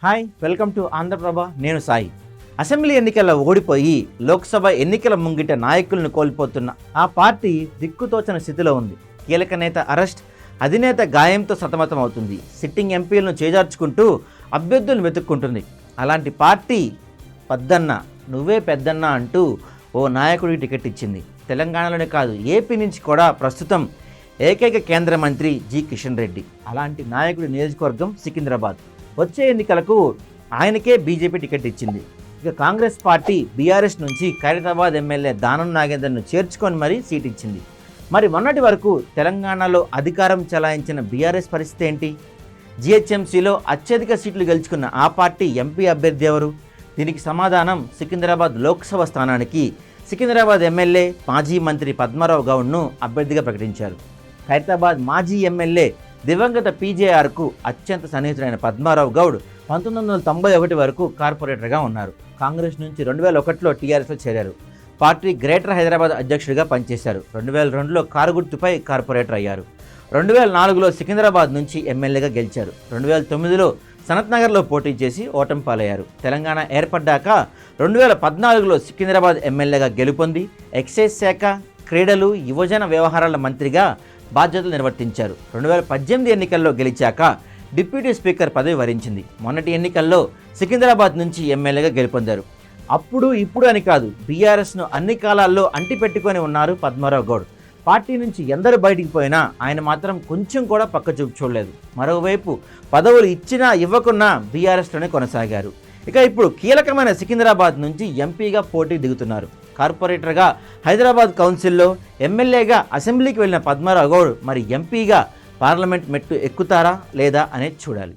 Hi, welcome to Andhraprabha. నేను Sai. Assembly ఎన్నికల్లో ఓడిపోయి లోక్సభ ఎన్నికల ముంగిట నాయకులను కోల్పోతున్న ఆ పార్టీ దిక్కుతోచన స్థితిలో ఉంది. కీలక నేత అరెస్ట్, అధినేత గాయంతో సతమతమవుతుంది. సిట్టింగ్ ఎంపీలను చేజార్చుకుంటూ అభ్యర్థులను వెతుక్కుంటుంది. అలాంటి పార్టీ పద్దన్న నువ్వే పెద్దన్న అంటూ ఓ నాయకుడికి టికెట్ ఇచ్చింది. తెలంగాణలోనే కాదు, ఏపీ నుంచి కూడా ప్రస్తుతం ఏకైక కేంద్ర మంత్రి జి కిషన్ రెడ్డి. అలాంటి నాయకుడి నియోజకవర్గం సికింద్రాబాద్. వచ్చే ఎన్నికలకు ఆయనకే బీజేపీ టికెట్ ఇచ్చింది. ఇక కాంగ్రెస్ పార్టీ బీఆర్ఎస్ నుంచి ఖైరతాబాద్ ఎమ్మెల్యే దానం నాగేందర్ను చేర్చుకొని మరీ సీట్ ఇచ్చింది. మరి మొన్నటి వరకు తెలంగాణలో అధికారం చెలాయించిన బీఆర్ఎస్ పరిస్థితి ఏంటి? జీహెచ్ఎంసీలో అత్యధిక సీట్లు గెలుచుకున్న ఆ పార్టీ ఎంపీ అభ్యర్థి ఎవరు? దీనికి సమాధానం సికింద్రాబాద్ లోక్సభ స్థానానికి సికింద్రాబాద్ ఎమ్మెల్యే మాజీ మంత్రి పద్మారావు గౌడ్ను అభ్యర్థిగా ప్రకటించారు. ఖైరతాబాద్ మాజీ ఎమ్మెల్యే దివంగత పీజేఆర్కు అత్యంత సన్నిహితుడైన పద్మారావు గౌడ్ 1991 వరకు కార్పొరేటర్గా ఉన్నారు. కాంగ్రెస్ నుంచి 2001లో టీఆర్ఎస్లో చేరారు. పార్టీ గ్రేటర్ హైదరాబాద్ అధ్యక్షుడిగా పనిచేశారు. 2002లో కారు గుర్తుపై కార్పొరేటర్ అయ్యారు. 2004లో సికింద్రాబాద్ నుంచి ఎమ్మెల్యేగా గెలిచారు. 2009లో సనత్ నగర్లో పోటీ చేసి ఓటమి పాలయ్యారు. తెలంగాణ ఏర్పడ్డాక 2014లో సికింద్రాబాద్ ఎమ్మెల్యేగా గెలుపొంది ఎక్సైజ్ శాఖ, క్రీడలు, యువజన వ్యవహారాల మంత్రిగా బాధ్యతలు నిర్వర్తించారు. 2018 ఎన్నికల్లో గెలిచాక డిప్యూటీ స్పీకర్ పదవి వరించింది. మొన్నటి ఎన్నికల్లో సికింద్రాబాద్ నుంచి ఎమ్మెల్యేగా గెలుపొందారు. అప్పుడు ఇప్పుడు అని కాదు, బీఆర్ఎస్ను అన్ని కాలాల్లో అంటిపెట్టుకొని ఉన్నారు పద్మారావు గౌడ్. పార్టీ నుంచి ఎందరు బయటికి పోయినా ఆయన మాత్రం కొంచెం కూడా పక్క చూపు చూడలేదు. మరోవైపు పదవులు ఇచ్చినా ఇవ్వకున్నా బీఆర్ఎస్లోనే కొనసాగారు. ఇక ఇప్పుడు కీలకమైన సికింద్రాబాద్ నుంచి ఎంపీగా పోటీ దిగుతున్నారు. కార్పొరేటర్గా హైదరాబాద్ కౌన్సిల్లో, ఎమ్మెల్యేగా అసెంబ్లీకి వెళ్ళిన పద్మారావు గౌడ్ మరి ఎంపీగా పార్లమెంట్ మెట్టు ఎక్కుతారా లేదా అనేది చూడాలి.